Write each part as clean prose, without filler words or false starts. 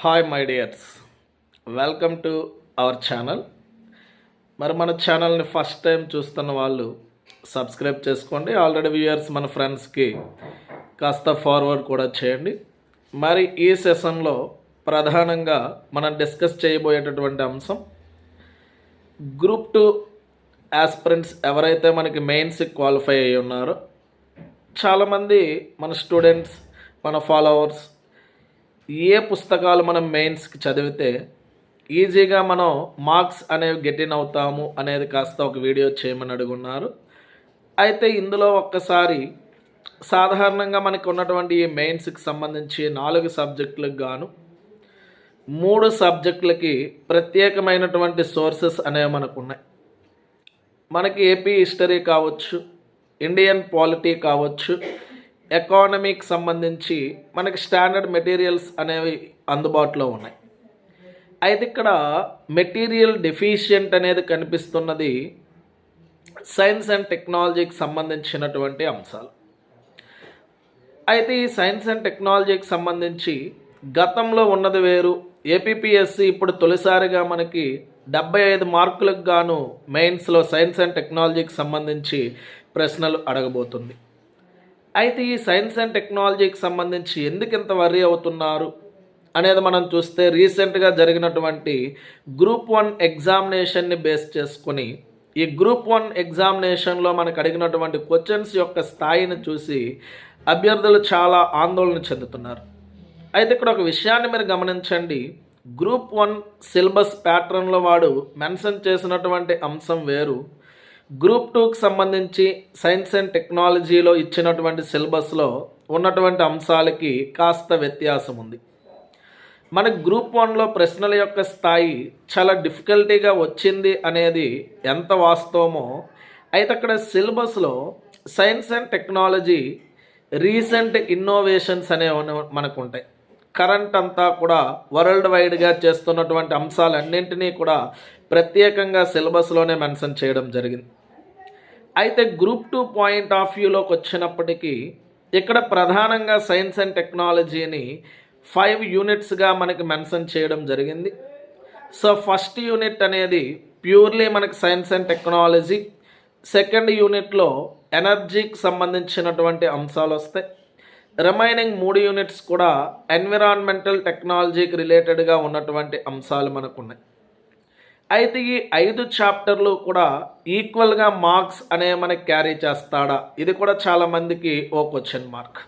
Hi my dears, welcome to our channel. మరి మన ఛానల్ని ఫస్ట్ టైం చూస్తున్న వాళ్ళు సబ్స్క్రైబ్ చేసుకోండి. ఆల్రెడీ వ్యూయర్స్ మన ఫ్రెండ్స్కి కాస్త ఫార్వర్డ్ కూడా చేయండి. మరి ఈ సెషన్లో ప్రధానంగా మనం డిస్కస్ చేయబోయేటటువంటి అంశం గ్రూప్ 2 ఆస్పిరెంట్స్ ఎవరైతే మనకి మెయిన్స్కి క్వాలిఫై అయ్యి ఉన్నారో, చాలామంది మన స్టూడెంట్స్, మన ఫాలోవర్స్ ఏ పుస్తకాలు మనం మెయిన్స్కి చదివితే ఈజీగా మనం మార్క్స్ అనేవి గెటిన్ అవుతాము అనేది కాస్త ఒక వీడియో చేయమని అడుగున్నారు. అయితే ఇందులో ఒక్కసారి సాధారణంగా మనకు ఉన్నటువంటి ఈ మెయిన్స్కి సంబంధించి 4 సబ్జెక్టులకు గాను 3 సబ్జెక్టులకి ప్రత్యేకమైనటువంటి సోర్సెస్ అనేవి మనకు ఉన్నాయి. మనకి ఏపీ హిస్టరీ కావచ్చు, ఇండియన్ పాలిటీ కావచ్చు, ఎకానమీకి సంబంధించి మనకి స్టాండర్డ్ మెటీరియల్స్ అనేవి అందుబాటులో ఉన్నాయి. అయితే ఇక్కడ మెటీరియల్ డెఫిషియెంట్ అనేది కనిపిస్తున్నది సైన్స్ అండ్ టెక్నాలజీకి సంబంధించినటువంటి అంశాలు. అయితే ఈ సైన్స్ అండ్ టెక్నాలజీకి సంబంధించి గతంలో ఉన్నది వేరు. ఏపీపీఎస్సి ఇప్పుడు తొలిసారిగా మనకి 75 మార్కులకు గాను మెయిన్స్లో సైన్స్ అండ్ టెక్నాలజీకి సంబంధించి ప్రశ్నలు అడగబోతుంది. అయితే ఈ సైన్స్ అండ్ టెక్నాలజీకి సంబంధించి ఎందుకు ఇంత వర్రీ అవుతున్నారు అనేది మనం చూస్తే, రీసెంట్గా జరిగినటువంటి గ్రూప్ 1 ఎగ్జామినేషన్ని బేస్ చేసుకొని ఈ గ్రూప్ 1 ఎగ్జామినేషన్లో మనకు అడిగినటువంటి క్వశ్చన్స్ యొక్క స్థాయిని చూసి అభ్యర్థులు చాలా ఆందోళన చెందుతున్నారు. అయితే ఇక్కడ ఒక విషయాన్ని మీరు గమనించండి. గ్రూప్ 1 సిలబస్ ప్యాటర్న్లో వాడు మెన్షన్ చేసినటువంటి అంశం వేరు, గ్రూప్ 2కి సంబంధించి సైన్స్ అండ్ టెక్నాలజీలో ఇచ్చినటువంటి సిలబస్లో ఉన్నటువంటి అంశాలకి కాస్త వ్యత్యాసం ఉంది. మనకి గ్రూప్ 1లో ప్రశ్నల యొక్క స్థాయి చాలా డిఫికల్టీగా వచ్చింది అనేది ఎంత వాస్తవమో, అయితే అక్కడ సిలబస్లో science and technology recent innovations అనేవి మనకు ఉంటాయి. కరెంట్ అంతా కూడా వరల్డ్ వైడ్గా చేస్తున్నటువంటి అంశాలన్నింటినీ కూడా ప్రత్యేకంగా సిలబస్లోనే మెన్షన్ చేయడం జరిగింది. అయితే గ్రూప్ 2 పాయింట్ ఆఫ్ వ్యూలోకి వచ్చినప్పటికీ ఇక్కడ ప్రధానంగా సైన్స్ అండ్ టెక్నాలజీని 5 యూనిట్స్గా మనకి మెన్షన్ చేయడం జరిగింది. సో ఫస్ట్ యూనిట్ అనేది ప్యూర్లీ మనకి సైన్స్ అండ్ టెక్నాలజీ, సెకండ్ యూనిట్లో ఎనర్జీకి సంబంధించినటువంటి అంశాలు వస్తాయి. రిమైనింగ్ 3 యూనిట్స్ కూడా ఎన్విరాన్మెంటల్ టెక్నాలజీకి రిలేటెడ్గా ఉన్నటువంటి అంశాలు మనకు ఉన్నాయి. అయితే ఈ 5 చాప్టర్లు కూడా ఈక్వల్గా మార్క్స్ అనే మనకి క్యారీ చేస్తాడా, ఇది కూడా చాలామందికి ఓ క్వశ్చన్ మార్క్.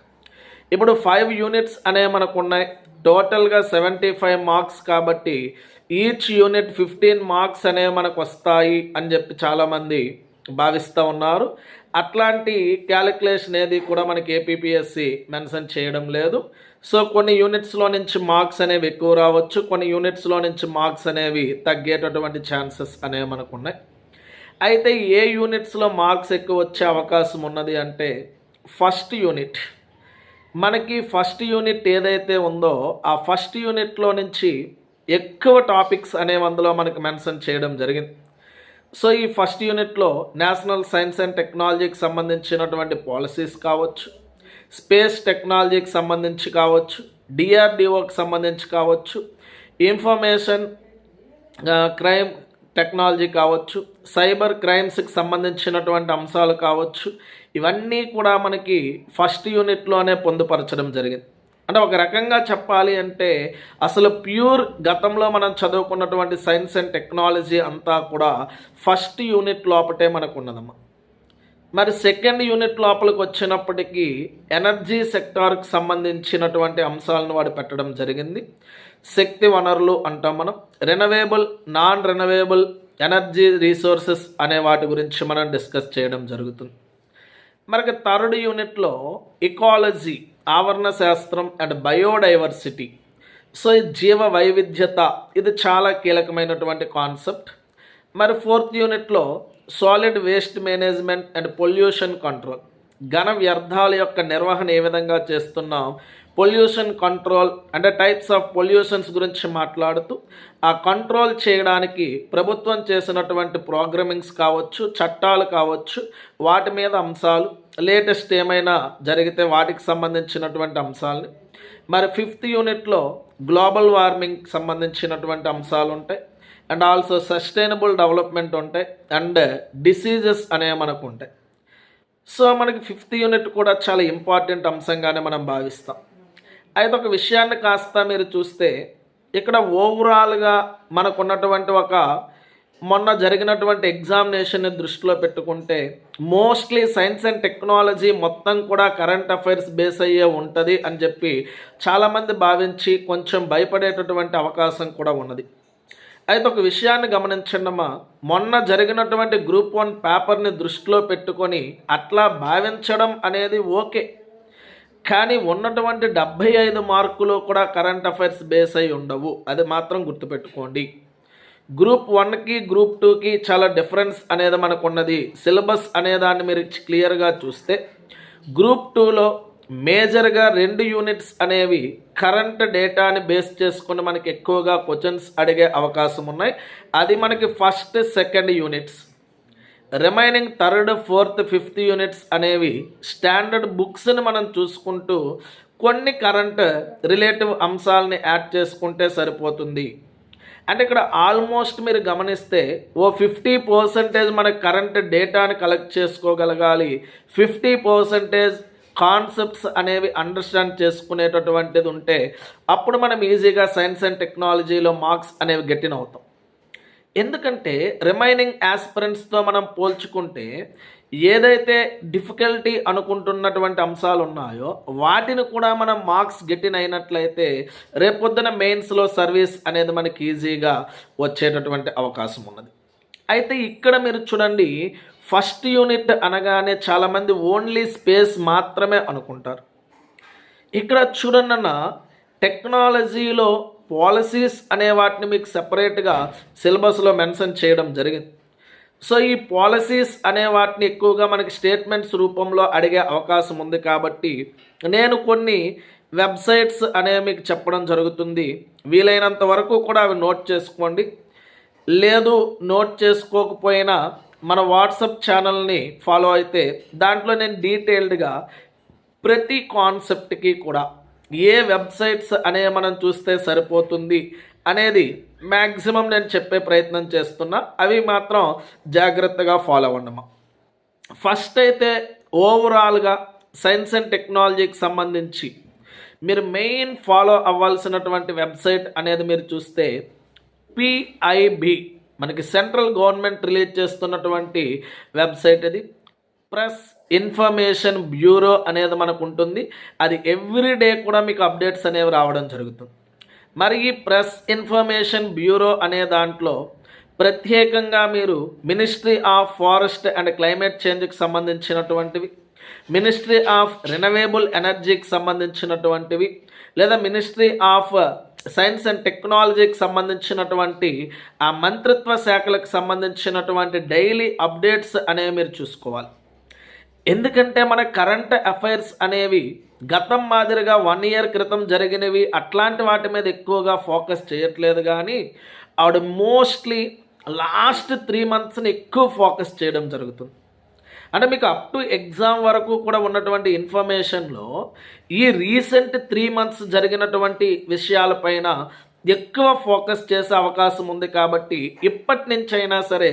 ఇప్పుడు 5 యూనిట్స్ అనే మనకు ఉన్నాయి, టోటల్గా 75 మార్క్స్. కాబట్టి ఈచ్ యూనిట్ 15 మార్క్స్ అనేవి మనకు వస్తాయి అని చెప్పి చాలామంది భావిస్తూ ఉన్నారు. అట్లాంటి క్యాలిక్యులేషన్ ఏది కూడా మనకి ఏపీపీఎస్సి మెన్షన్ చేయడం లేదు. సో కొన్ని యూనిట్స్లో నుంచి మార్క్స్ అనేవి ఎక్కువ రావచ్చు, కొన్ని యూనిట్స్లో నుంచి మార్క్స్ అనేవి తగ్గేటటువంటి ఛాన్సెస్ అనేవి మనకు ఉన్నాయి. అయితే ఏ యూనిట్స్లో మార్క్స్ ఎక్కువ వచ్చే అవకాశం ఉన్నది అంటే, ఫస్ట్ యూనిట్. మనకి ఫస్ట్ యూనిట్ ఏదైతే ఉందో ఆ ఫస్ట్ యూనిట్లో నుంచి ఎక్కువ టాపిక్స్ అనేవి అందులో మనకు మెన్షన్ చేయడం జరిగింది. సో ఈ ఫస్ట్ యూనిట్లో నేషనల్ సైన్స్ అండ్ టెక్నాలజీకి సంబంధించినటువంటి పాలసీస్ కావచ్చు, స్పేస్ టెక్నాలజీకి సంబంధించి కావచ్చు, డిఆర్డిఓకి సంబంధించి కావచ్చు, ఇన్ఫర్మేషన్ క్రైమ్ టెక్నాలజీ కావచ్చు, సైబర్ క్రైమ్స్కి సంబంధించినటువంటి అంశాలు కావచ్చు, ఇవన్నీ కూడా మనకి ఫస్ట్ యూనిట్లోనే పొందుపరచడం జరిగింది. అంటే ఒక రకంగా చెప్పాలి అంటే అసలు ప్యూర్ గతంలో మనం చదువుకున్నటువంటి సైన్స్ అండ్ టెక్నాలజీ అంతా కూడా ఫస్ట్ యూనిట్ లోపటే మనకు ఉన్నదమ్మా. మరి సెకండ్ యూనిట్ లోపలికి వచ్చినప్పటికీ ఎనర్జీ సెక్టార్కి సంబంధించినటువంటి అంశాలను వాడు పెట్టడం జరిగింది. శక్తి వనరులు అంటాం మనం, రెనవేబుల్, నాన్ రెనవేబుల్ ఎనర్జీ రీసోర్సెస్ అనే వాటి గురించి మనం డిస్కస్ చేయడం జరుగుతుంది. మనకి థర్డ్ యూనిట్లో ఇకాలజీ, ఆవరణ శాస్త్రం అండ్ బయోడైవర్సిటీ, సో ఈ జీవ వైవిధ్యత, ఇది చాలా కీలకమైనటువంటి కాన్సెప్ట్. మరి ఫోర్త్ యూనిట్లో solid waste management and pollution control, ఘన వ్యర్థాల యొక్క నిర్వహణ ఏ విధంగా చేస్తున్నాం, పొల్యూషన్ కంట్రోల్ అంటే టైప్స్ ఆఫ్ పొల్యూషన్స్ గురించి మాట్లాడుతూ ఆ కంట్రోల్ చేయడానికి ప్రభుత్వం చేసినటువంటి ప్రోగ్రామింగ్స్ కావచ్చు, చట్టాలు కావచ్చు, వాటి మీద అంశాలు, లేటెస్ట్ ఏమైనా జరిగితే వాటికి సంబంధించినటువంటి అంశాలని, మరి 5th యూనిట్లో గ్లోబల్ వార్మింగ్ సంబంధించినటువంటి అంశాలు ఉంటాయి, అండ్ ఆల్సో సస్టైనబుల్ డెవలప్మెంట్ ఉంటాయి, అండ్ డిసీజెస్ అనేవి మనకు ఉంటాయి. సో మనకి 5th యూనిట్ కూడా చాలా ఇంపార్టెంట్ అంశంగానే మనం భావిస్తాం. అయితే ఒక విషయాన్ని కాస్త మీరు చూస్తే ఇక్కడ ఓవరాల్గా మనకున్నటువంటి మొన్న జరిగినటువంటి ఎగ్జామినేషన్ని దృష్టిలో పెట్టుకుంటే మోస్ట్లీ సైన్స్ అండ్ టెక్నాలజీ మొత్తం కూడా కరెంట్ అఫైర్స్ బేస్ అయ్యే ఉంటుంది అని చెప్పి చాలామంది భావించి కొంచెం భయపడేటటువంటి అవకాశం కూడా ఉన్నది. అయితే ఒక విషయాన్ని గమనించండమ్మా, మొన్న జరిగినటువంటి గ్రూప్ 1 పేపర్ని దృష్టిలో పెట్టుకొని అట్లా భావించడం అనేది ఓకే, కానీ ఉన్నటువంటి 75 మార్కులు కూడా కరెంట్ అఫైర్స్ బేస్ అయి ఉండవు, అది మాత్రం గుర్తుపెట్టుకోండి. గ్రూప్ 1కి గ్రూప్ 2కి చాలా డిఫరెన్స్ అనేది మనకు ఉన్నది. సిలబస్ అనేదాన్ని మీరు క్లియర్గా చూస్తే గ్రూప్ 2లో మేజర్గా 2 యూనిట్స్ అనేవి కరెంట్ డేటాని బేస్ చేసుకుని మనకి ఎక్కువగా క్వశ్చన్స్ అడిగే అవకాశం ఉన్నాయి. అది మనకి 1st, 2nd units. Remaining 3rd, 4th, 5th units అనేవి స్టాండర్డ్ బుక్స్ని మనం చూసుకుంటూ కొన్ని కరెంట్ రిలేటివ్ అంశాలని యాడ్ చేసుకుంటే సరిపోతుంది. అంటే ఇక్కడ ఆల్మోస్ట్ మీరు గమనిస్తే 50% మనకు కరెంట్ డేటాని కలెక్ట్ చేసుకోగలగాలి, 50% కాన్సెప్ట్స్ అనేవి అండర్స్టాండ్ చేసుకునేటటువంటిది ఉంటే అప్పుడు మనం ఈజీగా సైన్స్ అండ్ టెక్నాలజీలో మార్క్స్ అనేవి గెట్టిన్ అవుతాం. ఎందుకంటే రిమైనింగ్ ఆస్పిరెంట్స్తో మనం పోల్చుకుంటే ఏదైతే డిఫికల్టీ అనుకుంటున్నటువంటి అంశాలు ఉన్నాయో వాటిని కూడా మనం మార్క్స్ గెట్టిన్ అయినట్లయితే రేపొద్దున మెయిన్స్లో సర్వీస్ అనేది మనకి ఈజీగా వచ్చేటటువంటి అవకాశం ఉన్నది. అయితే ఇక్కడ మీరు చూడండి, 1st యూనిట్ అనగానే చాలామంది ఓన్లీ స్పేస్ మాత్రమే అనుకుంటారు. ఇక్కడ చూడండి అన్న, టెక్నాలజీలో పాలసీస్ అనే వాటిని మీకు సెపరేట్గా సిలబస్లో మెన్షన్ చేయడం జరిగింది. సో ఈ పాలసీస్ అనే వాటిని ఎక్కువగా మనకి స్టేట్మెంట్స్ రూపంలో అడిగే అవకాశం ఉంది కాబట్టి నేను కొన్ని వెబ్సైట్స్ అనేవి మీకు చెప్పడం జరుగుతుంది. వీలైనంత వరకు కూడా అవి నోట్ చేసుకోండి. లేదు నోట్ చేసుకోకపోయినా మన వాట్సాప్ ఛానల్ని ఫాలో అయితే దాంట్లో నేను డీటెయిల్డ్గా ప్రతి కాన్సెప్ట్కి కూడా ఏ వెబ్సైట్స్ అనేవి మనం చూస్తే సరిపోతుంది అనేది మ్యాక్సిమం నేను చెప్పే ప్రయత్నం చేస్తున్నా. అవి మాత్రం జాగ్రత్తగా ఫాలో అవ్వండమ్మా. ఫస్ట్ అయితే ఓవరాల్గా సైన్స్ అండ్ టెక్నాలజీకి సంబంధించి మీరు మెయిన్ ఫాలో అవ్వాల్సినటువంటి వెబ్సైట్ అనేది మీరు చూస్తే పిఐబి, మనకి సెంట్రల్ గవర్నమెంట్ రిలీజ్ చేస్తున్నటువంటి వెబ్సైట్ అది. ప్రెస్ ఇన్ఫర్మేషన్ బ్యూరో అనేది మనకు ఉంటుంది. అది ఎవ్రీడే కూడా మీకు అప్డేట్స్ అనేవి రావడం జరుగుతుంది. మరి ఈ ప్రెస్ ఇన్ఫర్మేషన్ బ్యూరో అనే దాంట్లో ప్రత్యేకంగా మీరు ministry of forest and climate చేంజ్కి సంబంధించినటువంటివి, మినిస్ట్రీ ఆఫ్ రెన్యూవబుల్ ఎనర్జీకి సంబంధించినటువంటివి, లేదా మినిస్ట్రీ ఆఫ్ సైన్స్ అండ్ టెక్నాలజీకి సంబంధించినటువంటి ఆ మంత్రిత్వ శాఖలకు సంబంధించినటువంటి డైలీ అప్డేట్స్ అనేవి మీరు చూసుకోవాలి. ఎందుకంటే మన కరెంట్ అఫైర్స్ అనేవి గతం మాదిరిగా 1 ఇయర్ క్రితం జరిగినవి అట్లాంటి వాటి మీద ఎక్కువగా ఫోకస్ చేయట్లేదు, కానీ ఆవిడ మోస్ట్లీ లాస్ట్ 3 మంత్స్ని ఎక్కువ ఫోకస్ చేయడం జరుగుతుంది. అంటే మీకు అప్ టు ఎగ్జామ్ వరకు కూడా ఉన్నటువంటి ఇన్ఫర్మేషన్లో ఈ రీసెంట్ 3 మంత్స్ జరిగినటువంటి విషయాలపైన ఎక్కువ ఫోకస్ చేసే అవకాశం ఉంది. కాబట్టి ఇప్పటి నుంచైనా సరే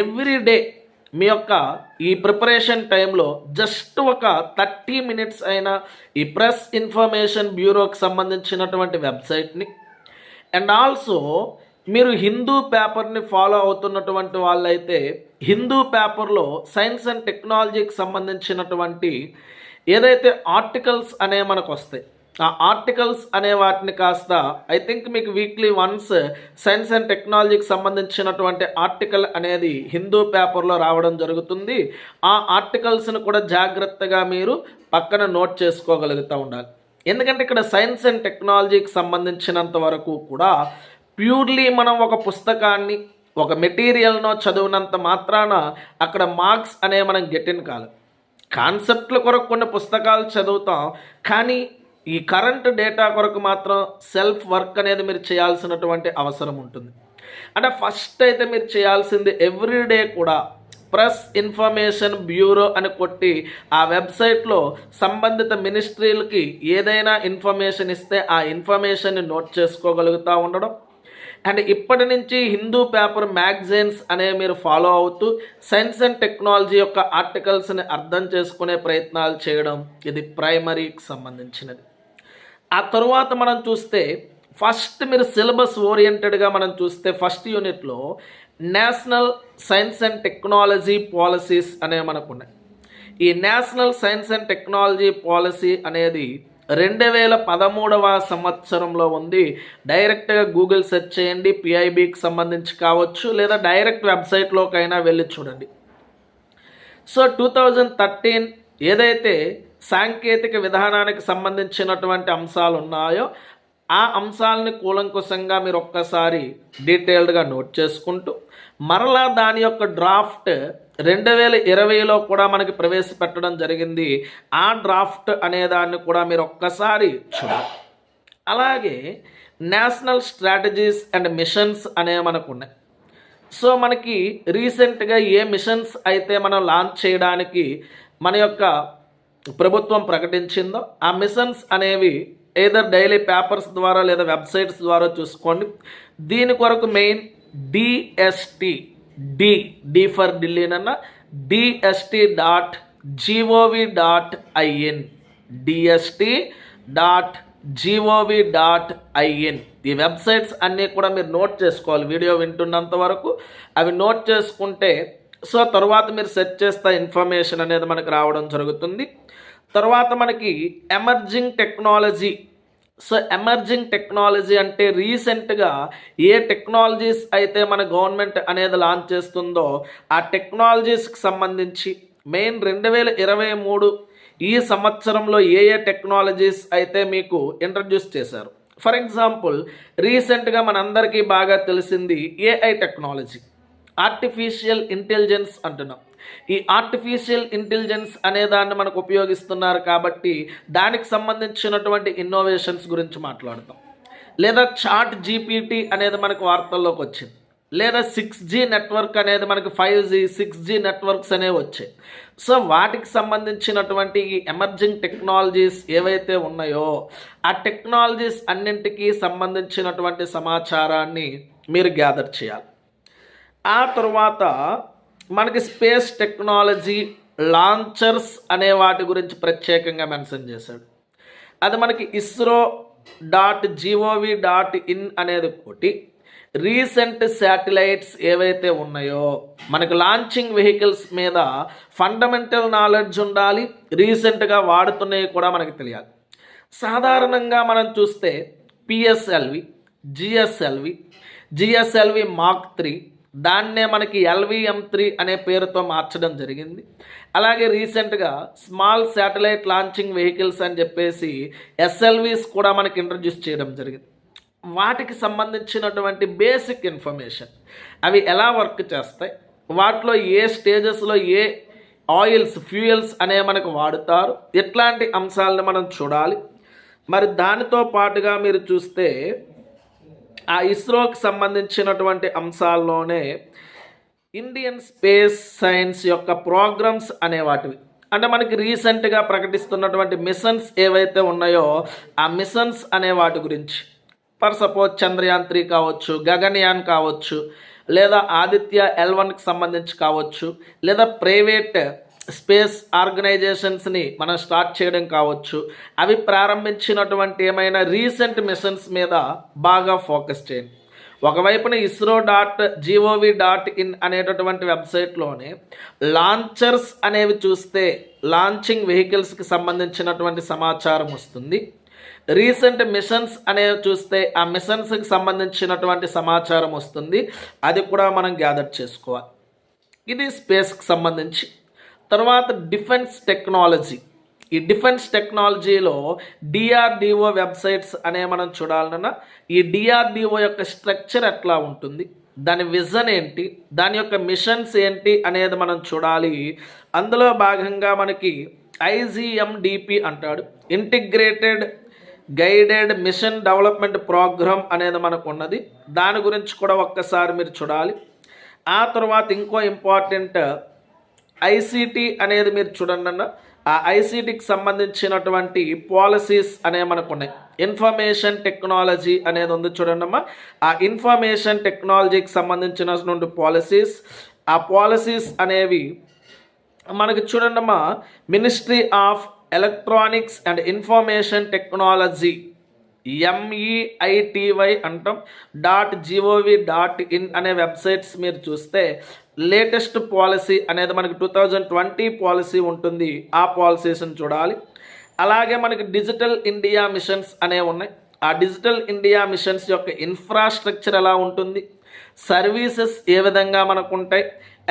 ఎవ్రీడే మీ యొక్క ఈ ప్రిపరేషన్ టైంలో జస్ట్ ఒక 30 మినిట్స్ అయినా ఈ ప్రెస్ ఇన్ఫర్మేషన్ బ్యూరోకి సంబంధించినటువంటి వెబ్సైట్ని, అండ్ ఆల్సో మీరు హిందూ పేపర్ని ఫాలో అవుతున్నటువంటి వాళ్ళైతే హిందూ పేపర్లో సైన్స్ అండ్ టెక్నాలజీకి సంబంధించినటువంటి ఏదైతే ఆర్టికల్స్ అనే మనకు వస్తాయి, ఆ ఆర్టికల్స్ అనే వాటిని కాస్త ఐ థింక్ మీకు వీక్లీ వన్స్ సైన్స్ అండ్ టెక్నాలజీకి సంబంధించినటువంటి ఆర్టికల్ అనేది హిందూ పేపర్లో రావడం జరుగుతుంది. ఆ ఆర్టికల్స్ని కూడా జాగ్రత్తగా మీరు పక్కన నోట్ చేసుకోగలుగుతూ ఉండాలి. ఎందుకంటే ఇక్కడ సైన్స్ అండ్ టెక్నాలజీకి సంబంధించినంత వరకు కూడా ప్యూర్లీ మనం ఒక పుస్తకాన్ని ఒక మెటీరియల్నో చదివినంత మాత్రాన అక్కడ మార్క్స్ అనే మనం గెటిన్ కాదు. కాన్సెప్ట్ల కొరకు కొన్ని పుస్తకాలు చదువుతాం, కానీ ఈ కరెంట్ డేటా కొరకు మాత్రం సెల్ఫ్ వర్క్ అనేది మీరు చేయాల్సినటువంటి అవసరం ఉంటుంది. అంటే ఫస్ట్ అయితే మీరు చేయాల్సింది ఎవ్రీడే కూడా ప్రెస్ ఇన్ఫర్మేషన్ బ్యూరో అని కొట్టి ఆ వెబ్సైట్లో సంబంధిత మినిస్ట్రీలకి ఏదైనా ఇన్ఫర్మేషన్ ఇస్తే ఆ ఇన్ఫర్మేషన్ని నోట్ చేసుకోగలుగుతూ ఉండడం. అండ్ ఇప్పటి నుంచి హిందూ పేపర్ మ్యాగజైన్స్ అనేవి మీరు ఫాలో అవుతూ సైన్స్ అండ్ టెక్నాలజీ యొక్క ఆర్టికల్స్ని అర్థం చేసుకునే ప్రయత్నాలు చేయడం, ఇది ప్రైమరీకి సంబంధించినది. ఆ తరువాత మనం చూస్తే ఫస్ట్ మీరు సిలబస్ ఓరియంటెడ్గా మనం చూస్తే ఫస్ట్ యూనిట్లో national science and technology policies అనేవి మనకు ఉన్నాయి. ఈ national science and technology policy అనేది 2013 సంవత్సరంలో ఉంది. డైరెక్ట్గా గూగుల్ సెర్చ్ చేయండి, పిఐబికి సంబంధించి కావచ్చు, లేదా డైరెక్ట్ వెబ్సైట్లోకైనా వెళ్ళి చూడండి. సో 2013 ఏదైతే సాంకేతిక విధానానికి సంబంధించినటువంటి అంశాలు ఉన్నాయో ఆ అంశాలని కూలంకుశంగా మీరు ఒక్కసారి డీటెయిల్డ్గా నోట్ చేసుకుంటూ మరలా దాని యొక్క డ్రాఫ్ట్ 2020లో కూడా మనకి ప్రవేశపెట్టడం జరిగింది. ఆ డ్రాఫ్ట్ అనే దాన్ని కూడా మీరు ఒక్కసారి చూడాలి. అలాగే నేషనల్ స్ట్రాటజీస్ అండ్ మిషన్స్ అనేవి మనకు ఉన్నాయి. సో మనకి రీసెంట్గా ఏ మిషన్స్ అయితే మనం లాంచ్ చేయడానికి మన యొక్క ప్రభుత్వం ప్రకటించిందో ఆ మిషన్స్ అనేవి ఏదర్ డైలీ పేపర్స్ ద్వారా లేదా వెబ్సైట్స్ ద్వారా చూసుకోండి. దీని కొరకు మెయిన్ డిఎస్టి డి ఫర్ ఢిల్లీనన్న DST.gov.in DST.gov.in ఈ వెబ్సైట్స్ అన్నీ కూడా మీరు నోట్ చేసుకోవాలి. వీడియో వింటున్నంత వరకు అవి నోట్ చేసుకుంటే సో తర్వాత మీరు సెర్చ్ చేస్తే ఇన్ఫర్మేషన్ అనేది మనకు రావడం జరుగుతుంది. తర్వాత మనకి emerging technology. So emerging technology అంటే రీసెంట్గా ఏ టెక్నాలజీస్ అయితే మన గవర్నమెంట్ అనేది లాంచ్ చేస్తుందో ఆ టెక్నాలజీస్కి సంబంధించి మెయిన్ 2023 ఈ సంవత్సరంలో ఏ టెక్నాలజీస్ అయితే మీకు ఇంట్రడ్యూస్ చేశారు. ఫర్ ఎగ్జాంపుల్ రీసెంట్గా మనందరికీ బాగా తెలిసింది ఏఐ టెక్నాలజీ, ఆర్టిఫిషియల్ ఇంటెలిజెన్స్ అంటున్నాం. ఈ ఆర్టిఫిషియల్ ఇంటెలిజెన్స్ అనే దాన్ని మనకు ఉపయోగిస్తున్నారు కాబట్టి దానికి సంబంధించినటువంటి ఇన్నోవేషన్స్ గురించి మాట్లాడతాం. లేదా చాట్ జీపీటీ అనేది మనకు వార్తల్లోకి వచ్చింది. లేదా 6G నెట్వర్క్ అనేది మనకు 5G 6G నెట్వర్క్స్ అనేవి వచ్చాయి. సో వాటికి సంబంధించినటువంటి ఈ ఎమర్జింగ్ టెక్నాలజీస్ ఏవైతే ఉన్నాయో ఆ టెక్నాలజీస్ అన్నింటికీ సంబంధించినటువంటి సమాచారాన్ని మీరు గ్యాదర్ చేయాలి. ఆ తర్వాత మనకి స్పేస్ టెక్నాలజీ లాంచర్స్ అనే వాటి గురించి ప్రత్యేకంగా మెన్షన్ చేశాడు. అది మనకి ISRO.gov.in అనేది ఒకటి. రీసెంట్ శాటిలైట్స్ ఏవైతే ఉన్నాయో మనకు లాంచింగ్ వెహికల్స్ మీద ఫండమెంటల్ నాలెడ్జ్ ఉండాలి, రీసెంట్గా వాడుతున్నాయి కూడా మనకు తెలియాలి. సాధారణంగా మనం చూస్తే PSLV, GSLV Mark 3 దాన్నే మనకి LVM3 అనే పేరుతో మార్చడం జరిగింది. అలాగే రీసెంట్గా స్మాల్ శాటిలైట్ లాంచింగ్ వెహికల్స్ అని చెప్పేసి SLVs కూడా మనకి ఇంట్రడ్యూస్ చేయడం జరిగింది. వాటికి సంబంధించినటువంటి బేసిక్ ఇన్ఫర్మేషన్, అవి ఎలా వర్క్ చేస్తాయి, వాటిలో ఏ స్టేజెస్లో ఏ ఆయిల్స్ ఫ్యూయల్స్ అనే మనకు వాడుతారు, ఇట్లాంటి అంశాలను మనం చూడాలి. మరి దానితో పాటుగా మీరు చూస్తే ఆ ఇస్రోకి సంబంధించినటువంటి అంశాల్లోనే ఇండియన్ స్పేస్ సైన్స్ యొక్క ప్రోగ్రామ్స్ అనేవాటివి అంటే మనకి రీసెంట్గా ప్రకటిస్తున్నటువంటి మిషన్స్ ఏవైతే ఉన్నాయో ఆ మిషన్స్ అనే వాటి గురించి, ఫర్ సపోజ్ చంద్రయాన్ 3 కావచ్చు, గగన్యాన్ కావచ్చు, లేదా ఆదిత్య L1కి సంబంధించి కావచ్చు, లేదా ప్రైవేట్ స్పేస్ ఆర్గనైజేషన్స్ని మనం స్టార్ట్ చేయడం కావచ్చు, అవి ప్రారంభించినటువంటి ఏమైనా రీసెంట్ మిషన్స్ మీద బాగా ఫోకస్ చేయండి. ఒకవైపున ISRO.gov.in అనేటటువంటి వెబ్సైట్లోనే లాంచర్స్ అనేవి చూస్తే లాంచింగ్ వెహికల్స్కి సంబంధించినటువంటి సమాచారం వస్తుంది. రీసెంట్ మిషన్స్ అనేవి చూస్తే ఆ మిషన్స్కి సంబంధించినటువంటి సమాచారం వస్తుంది. అది కూడా మనం గ్యాదర్ చేసుకోవాలి. ఇది స్పేస్కి సంబంధించి. తర్వాత డిఫెన్స్ టెక్నాలజీ. ఈ డిఫెన్స్ టెక్నాలజీలో DRDO వెబ్సైట్స్ అనే మనం చూడాలన్నా ఈ DRDO యొక్క స్ట్రక్చర్ ఎట్లా ఉంటుంది, దాని విజన్ ఏంటి, దాని యొక్క మిషన్స్ ఏంటి అనేది మనం చూడాలి. అందులో భాగంగా మనకి IGMDP అంటాడు, integrated guided mission development programme అనేది మనకు ఉన్నది. దాని గురించి కూడా ఒక్కసారి మీరు చూడాలి. ఆ తర్వాత ఇంకో ఇంపార్టెంట్ ఐసీటీ అనేది మీరు చూడండి అన్న, ఆ ఐసీటీకి సంబంధించినటువంటి పాలసీస్ అనేవి మనకు ఉన్నాయి. ఇన్ఫర్మేషన్ టెక్నాలజీ అనేది ఉంది చూడండి అమ్మా. ఆ ఇన్ఫర్మేషన్ టెక్నాలజీకి సంబంధించినటువంటి పాలసీస్, ఆ పాలసీస్ అనేవి మనకి చూడండి అమ్మా, ministry of electronics and information technology MEITY అంటాం .gov.in అనే వెబ్సైట్స్ మీరు చూస్తే లేటెస్ట్ పాలసీ అనేది మనకి 2020 పాలసీ ఉంటుంది. ఆ పాలసీస్ని చూడాలి. అలాగే మనకి డిజిటల్ ఇండియా మిషన్స్ అనేవి ఉన్నాయి. ఆ డిజిటల్ ఇండియా మిషన్స్ యొక్క ఇన్ఫ్రాస్ట్రక్చర్ ఎలా ఉంటుంది, సర్వీసెస్ ఏ విధంగా మనకు ఉంటాయి,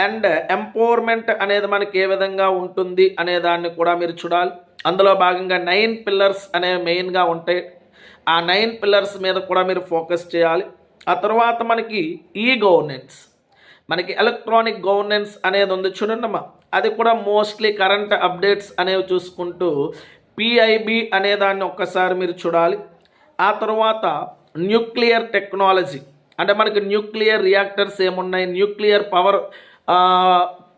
అండ్ ఎంపవర్మెంట్ అనేది మనకి ఏ విధంగా ఉంటుంది అనే దాన్ని కూడా మీరు చూడాలి. అందులో భాగంగా 9 పిల్లర్స్ అనేవి మెయిన్గా ఉంటాయి. ఆ 9 పిల్లర్స్ మీద కూడా మీరు ఫోకస్ చేయాలి. ఆ తర్వాత మనకి గవర్నెన్స్, మనకి ఎలక్ట్రానిక్ గవర్నెన్స్ అనేది ఉంది చూడండమ్మా. అది కూడా మోస్ట్లీ కరెంట్ అప్డేట్స్ అనేవి చూసుకుంటూ PIB అనే దాన్ని ఒక్కసారి మీరు చూడాలి. ఆ తర్వాత న్యూక్లియర్ టెక్నాలజీ, అంటే మనకి న్యూక్లియర్ రియాక్టర్స్ ఏమున్నాయి, న్యూక్లియర్ పవర్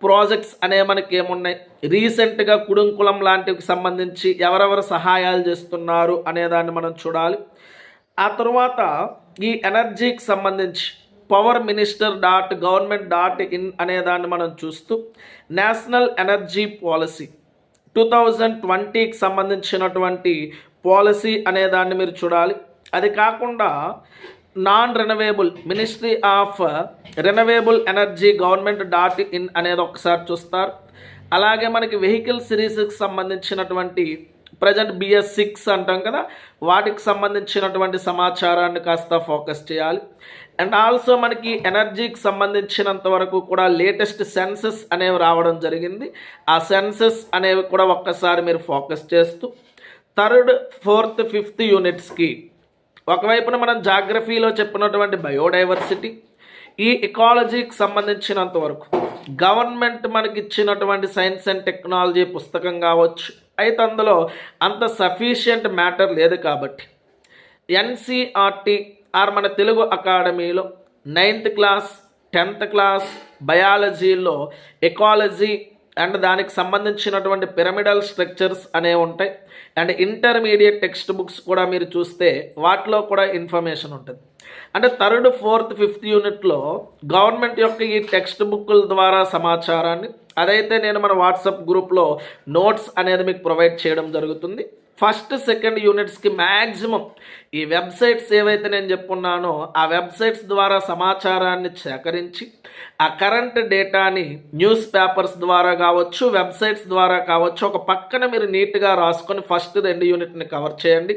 ప్రాజెక్ట్స్ అనేవి మనకి ఏమున్నాయి, రీసెంట్గా కుడుంకులం లాంటివి సంబంధించి ఎవరెవరు సహాయాలు చేస్తున్నారు అనేదాన్ని మనం చూడాలి. ఆ తర్వాత ఈ ఎనర్జీకి సంబంధించి పవర్ మినిస్టర్ .gov.in అనేదాన్ని మనం చూస్తూ నేషనల్ ఎనర్జీ పాలసీ 2020కి సంబంధించినటువంటి పాలసీ అనేదాన్ని మీరు చూడాలి. అది కాకుండా non renewable, ministry of renewable energy .gov.in అనేది ఒకసారి చూస్తారు. అలాగే మనకి వెహికల్ సిరీస్కి సంబంధించినటువంటి ప్రజెంట్ BS6 అంటాం కదా, వాటికి సంబంధించినటువంటి సమాచారాన్ని కాస్త ఫోకస్ చేయాలి. అండ్ ఆల్సో మనకి ఎనర్జీకి సంబంధించినంత వరకు కూడా లేటెస్ట్ సెన్సెస్ అనేవి రావడం జరిగింది. ఆ సెన్సెస్ అనేవి కూడా ఒక్కసారి మీరు ఫోకస్ చేస్తూ 3rd, 4th, 5th యూనిట్స్కి ఒకవైపున మనం జాగ్రఫీలో చెప్పినటువంటి బయోడైవర్సిటీ, ఈ ఎకాలజీకి సంబంధించినంత వరకు గవర్నమెంట్ మనకి ఇచ్చినటువంటి సైన్స్ అండ్ టెక్నాలజీ పుస్తకం కావచ్చు, అయితే అందులో అంత సఫిషియంట్ మ్యాటర్ లేదు కాబట్టి NCERT మన తెలుగు అకాడమీలో 9th క్లాస్ 10th క్లాస్ బయాలజీలో ఎకాలజీ అండ్ దానికి సంబంధించినటువంటి పిరమిడల్ స్ట్రక్చర్స్ అనేవి ఉంటాయి. అండ్ ఇంటర్మీడియట్ టెక్స్ట్ బుక్స్ కూడా మీరు చూస్తే వాటిలో కూడా ఇన్ఫర్మేషన్ ఉంటుంది. అంటే 3rd, 4th, 5th యూనిట్లో గవర్నమెంట్ యొక్క ఈ టెక్స్ట్ బుక్ల ద్వారా సమాచారాన్ని, అదైతే నేను మన వాట్సాప్ గ్రూప్లో నోట్స్ అనేది మీకు ప్రొవైడ్ చేయడం జరుగుతుంది. 1st, 2nd యూనిట్స్కి మ్యాక్సిమం ఈ వెబ్సైట్స్ ఏవైతే నేను చెప్పున్నానో ఆ వెబ్సైట్స్ ద్వారా సమాచారాన్ని సేకరించి ఆ కరెంట్ డేటాని న్యూస్ పేపర్స్ ద్వారా కావచ్చు, వెబ్సైట్స్ ద్వారా కావచ్చు, ఒక పక్కన మీరు నీట్గా రాసుకొని 1st, 2 యూనిట్ని కవర్ చేయండి.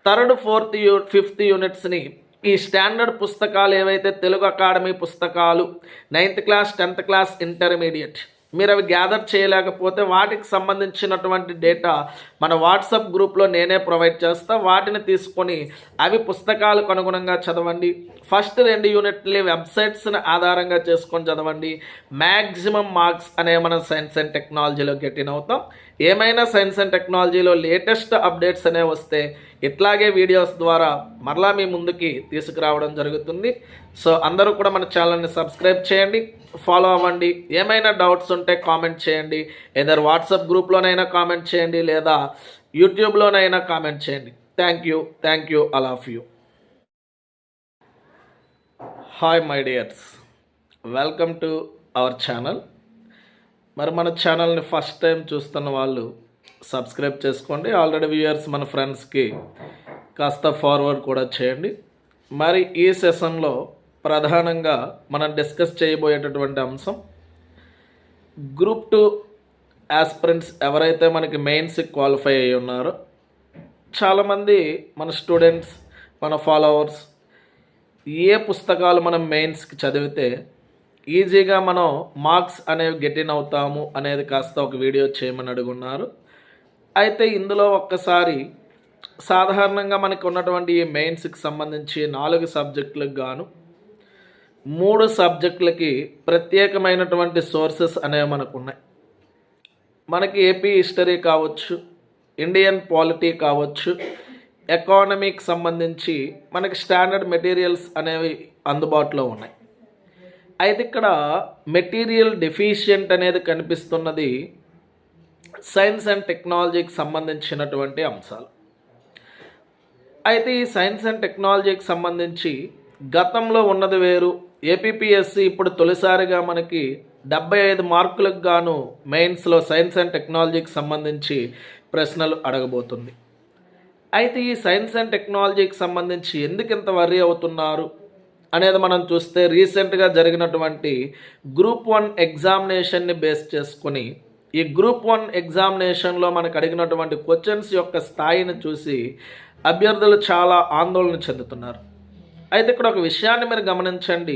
3rd, 4th, 5th యూనిట్స్ని ఈ స్టాండర్డ్ పుస్తకాలు ఏవైతే తెలుగు అకాడమీ పుస్తకాలు 9th class 10th class intermediate మీరు అవి గ్యాదర్ చేయలేకపోతే వాటికి సంబంధించినటువంటి డేటా మన వాట్సాప్ గ్రూప్లో నేనే ప్రొవైడ్ చేస్తా. వాటిని తీసుకొని అవి పుస్తకాలకు అనుగుణంగా చదవండి. 1st, 2 యూనిట్లు వెబ్సైట్స్ని ఆధారంగా చేసుకొని చదవండి. మ్యాక్సిమం మార్క్స్ అనేవి మనం సైన్స్ అండ్ టెక్నాలజీలో గెటిన్ అవుతాం. ఏమైనా సైన్స్ అండ్ టెక్నాలజీలో లేటెస్ట్ అప్డేట్స్ అనేవి వస్తే ఇట్లాగే వీడియోస్ ద్వారా మరలా మీ ముందుకి తీసుకురావడం జరుగుతుంది. సో అందరూ కూడా మన ఛానల్ని సబ్స్క్రైబ్ చేయండి, ఫాలో అవ్వండి. ఏమైనా డౌట్స్ ఉంటే కామెంట్ చేయండి. ఏదర్ వాట్సాప్ గ్రూప్లోనైనా కామెంట్ చేయండి, లేదా యూట్యూబ్లోనైనా కామెంట్ చేయండి. Thank you all of you. Hi my dears, welcome to our channel. మరి మన ఛానల్ని ఫస్ట్ టైం చూస్తున్న వాళ్ళు సబ్స్క్రైబ్ చేసుకోండి. ఆల్రెడీ వ్యూయర్స్ మన ఫ్రెండ్స్కి కాస్త ఫార్వర్డ్ కూడా చేయండి. మరి ఈ సెషన్లో ప్రధానంగా మనం డిస్కస్ చేయబోయేటటువంటి అంశం Group 2 ఆస్పిరెంట్స్ ఎవరైతే మనకి మెయిన్స్కి క్వాలిఫై అయ్యి ఉన్నారో చాలామంది మన స్టూడెంట్స్, మన ఫాలోవర్స్ ఏ పుస్తకాలు మనం మెయిన్స్కి చదివితే ఈజీగా మనం మార్క్స్ అనేవి గెటిన్ అవుతాము అనేది కాస్త ఒక వీడియో చేయమని అడుగున్నారు. అయితే ఇందులో ఒక్కసారి సాధారణంగా మనకు ఉన్నటువంటి ఈ మెయిన్స్కి సంబంధించి 4 సబ్జెక్టులకు గాను 3 సబ్జెక్టులకి ప్రత్యేకమైనటువంటి సోర్సెస్ అనేవి మనకు ఉన్నాయి. మనకి ఏపీ హిస్టరీ కావచ్చు, ఇండియన్ పాలిటీ కావచ్చు, ఎకానమీకి సంబంధించి మనకి స్టాండర్డ్ మెటీరియల్స్ అనేవి అందుబాటులో ఉన్నాయి. అయితే ఇక్కడ మెటీరియల్ డెఫిషియెంట్ అనేది కనిపిస్తున్నది సైన్స్ అండ్ టెక్నాలజీకి సంబంధించినటువంటి అంశాలు. అయితే ఈ సైన్స్ అండ్ టెక్నాలజీకి సంబంధించి గతంలో ఉన్నది వేరు. ఏపీపీఎస్సి ఇప్పుడు తొలిసారిగా మనకి 75 మార్కులకు గాను మెయిన్స్లో సైన్స్ అండ్ టెక్నాలజీకి సంబంధించి ప్రశ్నలు అడగబోతుంది. అయితే ఈ సైన్స్ అండ్ టెక్నాలజీకి సంబంధించి ఎందుకు ఇంత వర్రీ అవుతున్నారు అనేది మనం చూస్తే రీసెంట్గా జరిగినటువంటి గ్రూప్ 1 ఎగ్జామినేషన్ని బేస్ చేసుకొని ఈ గ్రూప్ 1 ఎగ్జామినేషన్లో మనకు అడిగినటువంటి క్వశ్చన్స్ యొక్క స్థాయిని చూసి అభ్యర్థులు చాలా ఆందోళన చెందుతున్నారు. అయితే ఇక్కడ ఒక విషయాన్ని మీరు గమనించండి.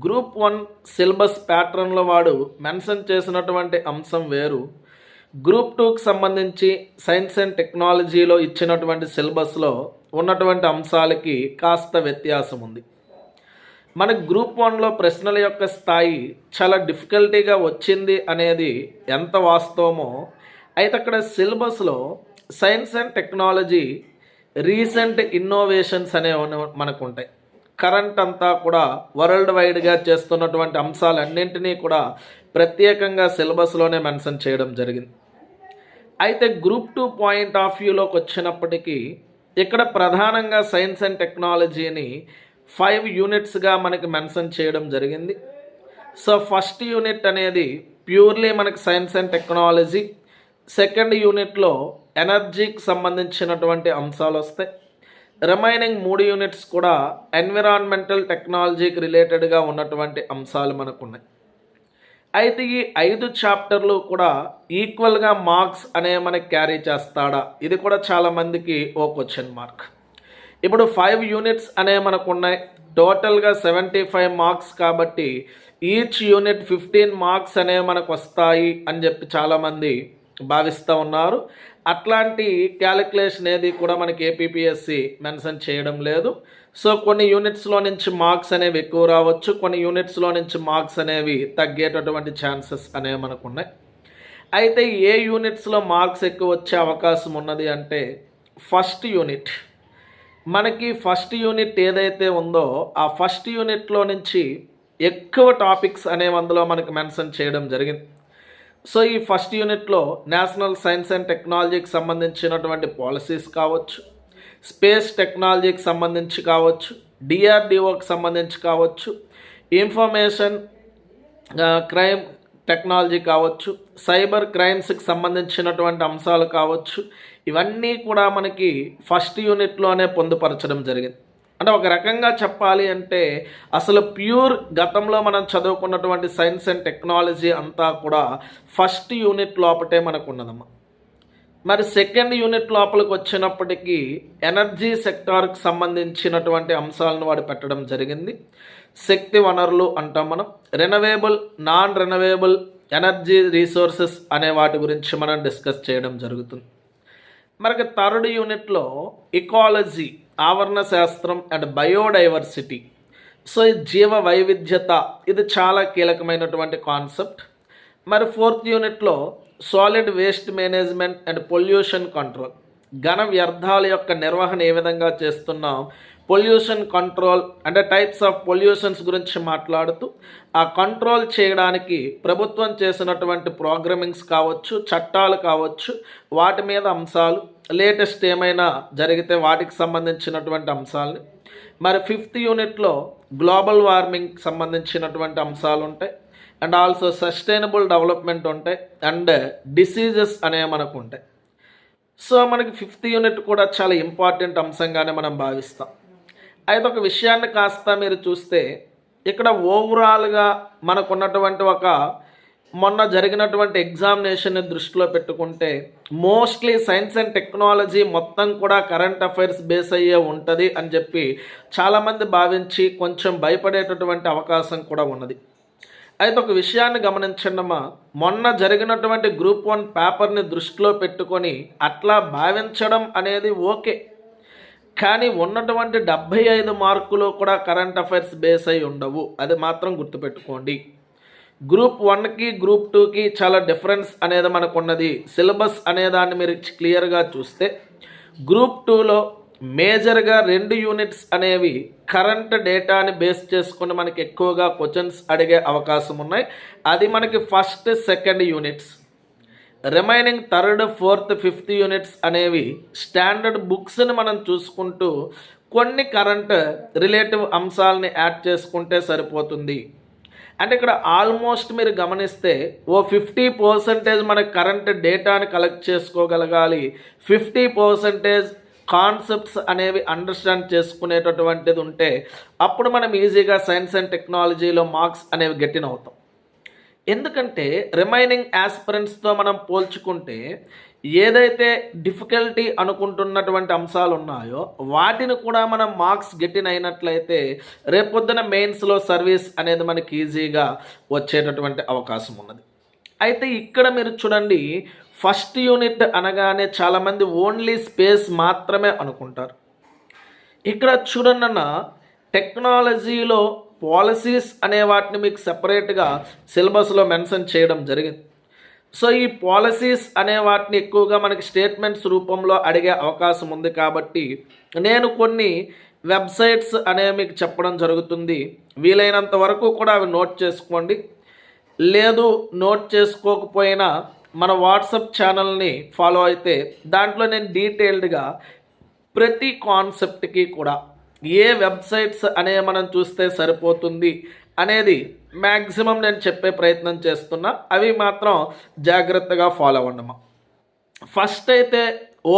గ్రూప్ 1 సిలబస్ ప్యాటర్న్లో వాడు మెన్షన్ చేసినటువంటి అంశం వేరు, గ్రూప్ 2కి సంబంధించి సైన్స్ అండ్ టెక్నాలజీలో ఇచ్చినటువంటి సిలబస్లో ఉన్నటువంటి అంశాలకి కాస్త వ్యత్యాసం ఉంది. మనకు గ్రూప్ 1లో ప్రశ్నల యొక్క స్థాయి చాలా డిఫికల్టీగా వచ్చింది అనేది ఎంత వాస్తవమో, అయితే అక్కడ సిలబస్లో science and technology recent innovations అనేవి మనకు ఉంటాయి. కరెంట్ అంతా కూడా వరల్డ్ వైడ్గా చేస్తున్నటువంటి అంశాలన్నింటినీ కూడా ప్రత్యేకంగా సిలబస్లోనే మెన్షన్ చేయడం జరిగింది. అయితే గ్రూప్ 2 పాయింట్ ఆఫ్ వ్యూలోకి వచ్చినప్పటికీ ఇక్కడ ప్రధానంగా సైన్స్ అండ్ టెక్నాలజీని 5 యూనిట్స్గా మనకి మెన్షన్ చేయడం జరిగింది. సో ఫస్ట్ యూనిట్ అనేది ప్యూర్లీ మనకి సైన్స్ అండ్ టెక్నాలజీ, సెకండ్ యూనిట్లో ఎనర్జీకి సంబంధించినటువంటి అంశాలు వస్తాయి. రిమైనింగ్ 3 యూనిట్స్ కూడా ఎన్విరాన్మెంటల్ టెక్నాలజీకి రిలేటెడ్గా ఉన్నటువంటి అంశాలు మనకు ఉన్నాయి. అయితే ఈ 5 చాప్టర్లు కూడా ఈక్వల్గా మార్క్స్ అనే మనకి క్యారీ చేస్తాడా, ఇది కూడా చాలామందికి ఓ క్వశ్చన్ మార్క్. ఇప్పుడు 5 యూనిట్స్ అనే మనకు ఉన్నాయి, టోటల్గా 75 మార్క్స్ కాబట్టి ఈచ్ యూనిట్ 15 మార్క్స్ అనే మనకు వస్తాయి అని చెప్పి చాలామంది భావిస్తూ ఉన్నారు. అట్లాంటి క్యాలిక్యులేషన్ ఏది కూడా మనకి ఏపీపీఎస్సి మెన్షన్ చేయడం లేదు. సో కొన్ని యూనిట్స్లో నుంచి మార్క్స్ అనేవి ఎక్కువ రావచ్చు, కొన్ని యూనిట్స్లో నుంచి మార్క్స్ అనేవి తగ్గేటటువంటి ఛాన్సెస్ అనేవి మనకు ఉన్నాయి. అయితే ఏ యూనిట్స్లో మార్క్స్ ఎక్కువ వచ్చే అవకాశం ఉన్నది అంటే ఫస్ట్ యూనిట్. మనకి ఫస్ట్ యూనిట్ ఏదైతే ఉందో ఆ ఫస్ట్ యూనిట్లో నుంచి ఎక్కువ టాపిక్స్ అనేవి అందులో మనకి మెన్షన్ చేయడం జరిగింది. సో ఈ ఫస్ట్ యూనిట్లో నేషనల్ సైన్స్ అండ్ టెక్నాలజీకి సంబంధించినటువంటి పాలసీస్ కావచ్చు, స్పేస్ టెక్నాలజీకి సంబంధించి కావచ్చు, డిఆర్డిఓకి సంబంధించి కావచ్చు, ఇన్ఫర్మేషన్ క్రైమ్ టెక్నాలజీ కావచ్చు, సైబర్ క్రైమ్స్కి సంబంధించినటువంటి అంశాలు కావచ్చు, ఇవన్నీ కూడా మనకి ఫస్ట్ యూనిట్లోనే పొందుపరచడం జరిగింది. అంటే ఒక రకంగా చెప్పాలి అంటే అసలు ప్యూర్ గతంలో మనం చదువుకున్నటువంటి సైన్స్ అండ్ టెక్నాలజీ అంతా కూడా ఫస్ట్ యూనిట్ లోపటే మనకు ఉన్నదమ్మా. మరి సెకండ్ యూనిట్ లోపలికి వచ్చినప్పటికీ ఎనర్జీ సెక్టార్కి సంబంధించినటువంటి అంశాలను వాడు పెట్టడం జరిగింది. శక్తి వనరులు అంటాం మనం, రెనవేబుల్, నాన్ రెనవేబుల్ ఎనర్జీ రీసోర్సెస్ అనే వాటి గురించి మనం డిస్కస్ చేయడం జరుగుతుంది. మనకి థర్డ్ యూనిట్లో ఇకాలజీ, ఆవరణ శాస్త్రం అండ్ బయోడైవర్సిటీ, సో ఈ జీవ వైవిధ్యత, ఇది చాలా కీలకమైనటువంటి కాన్సెప్ట్. మరి ఫోర్త్ యూనిట్లో solid waste management and pollution control, ఘన వ్యర్థాల యొక్క నిర్వహణ ఏ విధంగా చేస్తున్నాం, పొల్యూషన్ కంట్రోల్ అంటే టైప్స్ ఆఫ్ పొల్యూషన్స్ గురించి మాట్లాడుతూ ఆ కంట్రోల్ చేయడానికి ప్రభుత్వం చేసినటువంటి ప్రోగ్రామింగ్స్ కావచ్చు, చట్టాలు కావచ్చు, వాటి మీద అంశాలు, లేటెస్ట్ ఏమైనా జరిగితే వాటికి సంబంధించినటువంటి అంశాలని. మరి ఫిఫ్త్ యూనిట్లో గ్లోబల్ వార్మింగ్కి సంబంధించినటువంటి అంశాలు ఉంటాయి, అండ్ ఆల్సో సస్టైనబుల్ డెవలప్మెంట్ ఉంటాయి, అండ్ డిసీజెస్ అనేవి మనకు ఉంటాయి. సో మనకి ఫిఫ్త్ యూనిట్ కూడా చాలా ఇంపార్టెంట్ అంశంగానే మనం భావిస్తాం. అయితే ఒక విషయాన్ని కాస్త మీరు చూస్తే ఇక్కడ ఓవరాల్గా మనకున్నటువంటి ఒక మొన్న జరిగినటువంటి ఎగ్జామినేషన్ని దృష్టిలో పెట్టుకుంటే మోస్ట్లీ సైన్స్ అండ్ టెక్నాలజీ మొత్తం కూడా కరెంట్ అఫైర్స్ బేస్ అయ్యే ఉంటుంది అని చెప్పి చాలామంది భావించి కొంచెం భయపడేటటువంటి అవకాశం కూడా ఉన్నది. అయితే ఒక విషయాన్ని గమనించండమ్మా, మొన్న జరిగినటువంటి గ్రూప్ 1 పేపర్ని దృష్టిలో పెట్టుకొని అట్లా భావించడం అనేది ఓకే, కానీ ఉన్నటువంటి 75 మార్కులు కూడా కరెంట్ అఫైర్స్ బేస్ అయి ఉండవు, అది మాత్రం గుర్తుపెట్టుకోండి. గ్రూప్ 1కి గ్రూప్ 2కి చాలా డిఫరెన్స్ అనేది మనకు ఉన్నది. సిలబస్ అనేదాన్ని మీరు క్లియర్గా చూస్తే గ్రూప్ 2లో మేజర్గా 2 యూనిట్స్ అనేవి కరెంట్ డేటాని బేస్ చేసుకుని మనకి ఎక్కువగా క్వశ్చన్స్ అడిగే అవకాశం ఉన్నాయి. అది మనకి first, second units. Remaining third, fourth, fifth units అనేవి స్టాండర్డ్ బుక్స్ని మనం చూసుకుంటూ కొన్ని కరెంట్ రిలేటివ్ అంశాలని యాడ్ చేసుకుంటే సరిపోతుంది. అంటే ఇక్కడ ఆల్మోస్ట్ మీరు గమనిస్తే ఓ 50% మన కరెంట్ డేటాని కలెక్ట్ చేసుకోగలగాలి, 50% కాన్సెప్ట్స్ అనేవి అండర్స్టాండ్ చేసుకునేటటువంటిది ఉంటే అప్పుడు మనం ఈజీగా సైన్స్ అండ్ టెక్నాలజీలో మార్క్స్ అనేవి గెట్టిన్ అవుతాం. ఎందుకంటే రిమైనింగ్ యాస్పిరెంట్స్తో మనం పోల్చుకుంటే ఏదైతే డిఫికల్టీ అనుకుంటున్నటువంటి అంశాలు ఉన్నాయో వాటిని కూడా మనం మార్క్స్ గెట్టిన్ అయినట్లయితే రేపొద్దున మెయిన్స్లో సర్వీస్ అనేది మనకి ఈజీగా వచ్చేటటువంటి అవకాశం ఉన్నది. అయితే ఇక్కడ మీరు చూడండి, ఫస్ట్ యూనిట్ అనగానే చాలామంది ఓన్లీ స్పేస్ మాత్రమే అనుకుంటారు. ఇక్కడ చూడండి అన్న, టెక్నాలజీలో పాలసీస్ అనే వాటిని మీకు సెపరేట్గా సిలబస్లో మెన్షన్ చేయడం జరిగింది. సో ఈ పాలసీస్ అనే వాటిని ఎక్కువగా మనకి స్టేట్మెంట్స్ రూపంలో అడిగే అవకాశం ఉంది కాబట్టి నేను కొన్ని వెబ్సైట్స్ అనేవి మీకు చెప్పడం జరుగుతుంది. వీలైనంత వరకు కూడా అవి నోట్ చేసుకోండి. లేదు నోట్ చేసుకోకపోయినా మన వాట్సాప్ ఛానల్ని ఫాలో అయితే దాంట్లో నేను డీటెయిల్డ్గా ప్రతి కాన్సెప్ట్కి కూడా ఏ వెబ్సైట్స్ అనే మనం చూస్తే సరిపోతుంది అనేది మ్యాక్సిమం నేను చెప్పే ప్రయత్నం చేస్తున్నా. అవి మాత్రం జాగ్రత్తగా ఫాలో అవ్వండమ్మా. ఫస్ట్ అయితే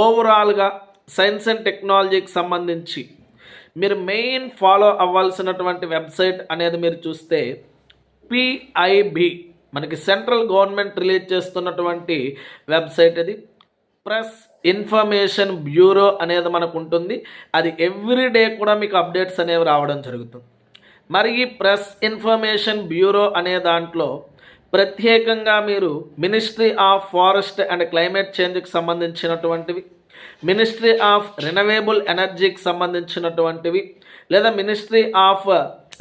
ఓవరాల్గా సైన్స్ అండ్ టెక్నాలజీకి సంబంధించి మీరు మెయిన్ ఫాలో అవ్వాల్సినటువంటి వెబ్సైట్ అనేది మీరు చూస్తే పిఐబి, మనకి సెంట్రల్ గవర్నమెంట్ రిలీజ్ చేస్తున్నటువంటి వెబ్సైట్. అది ప్రెస్ ఇన్ఫర్మేషన్ బ్యూరో అనేది మనకు ఉంటుంది. అది ఎవ్రీడే కూడా మీకు అప్డేట్స్ అనేవి రావడం జరుగుతుంది. మరి ఈ ప్రెస్ ఇన్ఫర్మేషన్ బ్యూరో అనే దాంట్లో ప్రత్యేకంగా మీరు ministry of forest and climate చేంజ్కి సంబంధించినటువంటివి, మినిస్ట్రీ ఆఫ్ రినవేబుల్ ఎనర్జీకి సంబంధించినటువంటివి, లేదా మినిస్ట్రీ ఆఫ్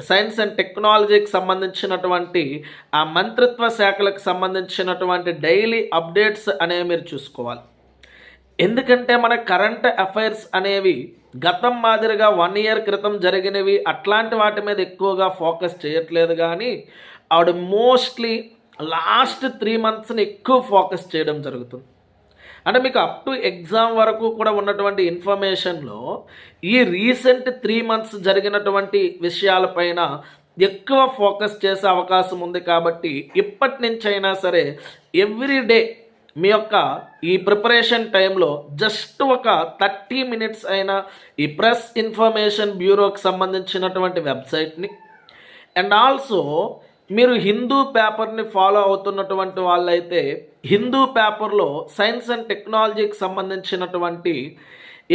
సైన్స్ అండ్ టెక్నాలజీకి సంబంధించినటువంటి ఆ మంత్రిత్వ శాఖలకు సంబంధించినటువంటి డైలీ అప్డేట్స్ అనేవి మీరు చూసుకోవాలి. ఎందుకంటే మన కరెంట్ అఫైర్స్ అనేవి గతం మాదిరిగా 1 year క్రితం జరిగినవి అట్లాంటి వాటి మీద ఎక్కువగా ఫోకస్ చేయట్లేదు, కానీ ఆవిడ మోస్ట్లీ లాస్ట్ 3 monthsని ఎక్కువ ఫోకస్ చేయడం జరుగుతుంది. అంటే మీకు అప్ టు ఎగ్జామ్ వరకు కూడా ఉన్నటువంటి ఇన్ఫర్మేషన్లో ఈ రీసెంట్ 3 months జరిగినటువంటి విషయాలపైన ఎక్కువ ఫోకస్ చేసే అవకాశం ఉంది. కాబట్టి ఇప్పటి నుంచి అయినా సరే ఎవ్రీడే మీ యొక్క ఈ ప్రిపరేషన్ టైంలో జస్ట్ ఒక 30 minutes అయినా ఈ ప్రెస్ ఇన్ఫర్మేషన్ బ్యూరోకి సంబంధించినటువంటి వెబ్సైట్ని, అండ్ ఆల్సో మీరు హిందూ పేపర్ని ఫాలో అవుతున్నటువంటి వాళ్ళైతే హిందూ పేపర్లో సైన్స్ అండ్ టెక్నాలజీకి సంబంధించినటువంటి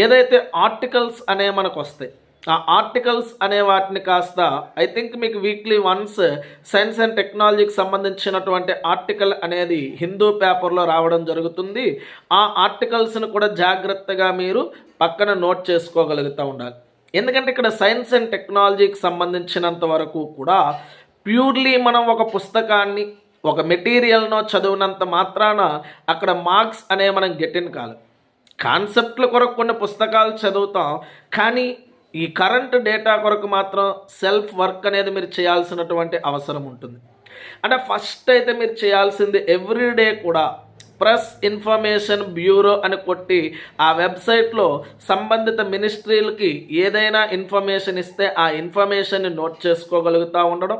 ఏదైతే ఆర్టికల్స్ అనే మనకు వస్తాయి, ఆ ఆర్టికల్స్ అనే వాటిని కాస్త ఐ థింక్ మీకు వీక్లీ వన్స్ సైన్స్ అండ్ టెక్నాలజీకి సంబంధించినటువంటి ఆర్టికల్ అనేది హిందూ పేపర్లో రావడం జరుగుతుంది. ఆ ఆర్టికల్స్ని కూడా జాగ్రత్తగా మీరు పక్కన నోట్ చేసుకోగలుగుతూ ఉండాలి. ఎందుకంటే ఇక్కడ సైన్స్ అండ్ టెక్నాలజీకి సంబంధించినంత వరకు కూడా ప్యూర్లీ మనం ఒక పుస్తకాన్ని ఒక మెటీరియల్నో చదివినంత మాత్రాన అక్కడ మార్క్స్ అనే మనం గెటిన్ కాదు. కాన్సెప్ట్ల కొరకు కొన్ని పుస్తకాలు చదువుతాం, కానీ ఈ కరెంట్ డేటా కొరకు మాత్రం సెల్ఫ్ వర్క్ అనేది మీరు చేయాల్సినటువంటి అవసరం ఉంటుంది. అంటే ఫస్ట్ అయితే మీరు చేయాల్సింది ఎవ్రీడే కూడా ప్రెస్ ఇన్ఫర్మేషన్ బ్యూరో అని కొట్టి ఆ వెబ్సైట్లో సంబంధిత మినిస్ట్రీలకి ఏదైనా ఇన్ఫర్మేషన్ ఇస్తే ఆ ఇన్ఫర్మేషన్ని నోట్ చేసుకోగలుగుతూ ఉండడం,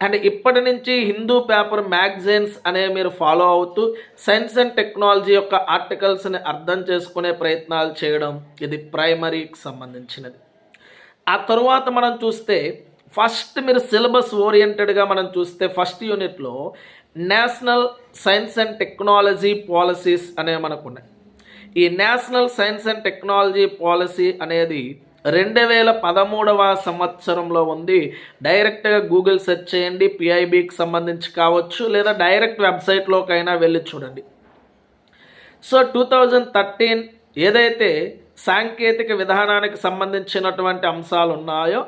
అండ్ ఇప్పటి నుంచి హిందూ పేపర్ మ్యాగజైన్స్ అనేవి మీరు ఫాలో అవుతూ సైన్స్ అండ్ టెక్నాలజీ యొక్క ఆర్టికల్స్ని అర్థం చేసుకునే ప్రయత్నాలు చేయడం, ఇది ప్రైమరీకి సంబంధించినది. ఆ తరువాత మనం చూస్తే ఫస్ట్ మీరు సిలబస్ ఓరియంటెడ్గా మనం చూస్తే ఫస్ట్ యూనిట్లో national science and technology policies అనేవి మనకు ఉన్నాయి. ఈ national science and technology policy అనేది 2013వ సంవత్సరంలో ఉంది. డైరెక్ట్గా గూగుల్ సెర్చ్ చేయండి, పిఐబికి సంబంధించి కావచ్చు, లేదా డైరెక్ట్ వెబ్సైట్లోకైనా వెళ్ళి చూడండి. సో 2013 ఏదైతే సాంకేతిక విధానానికి సంబంధించినటువంటి అంశాలు ఉన్నాయో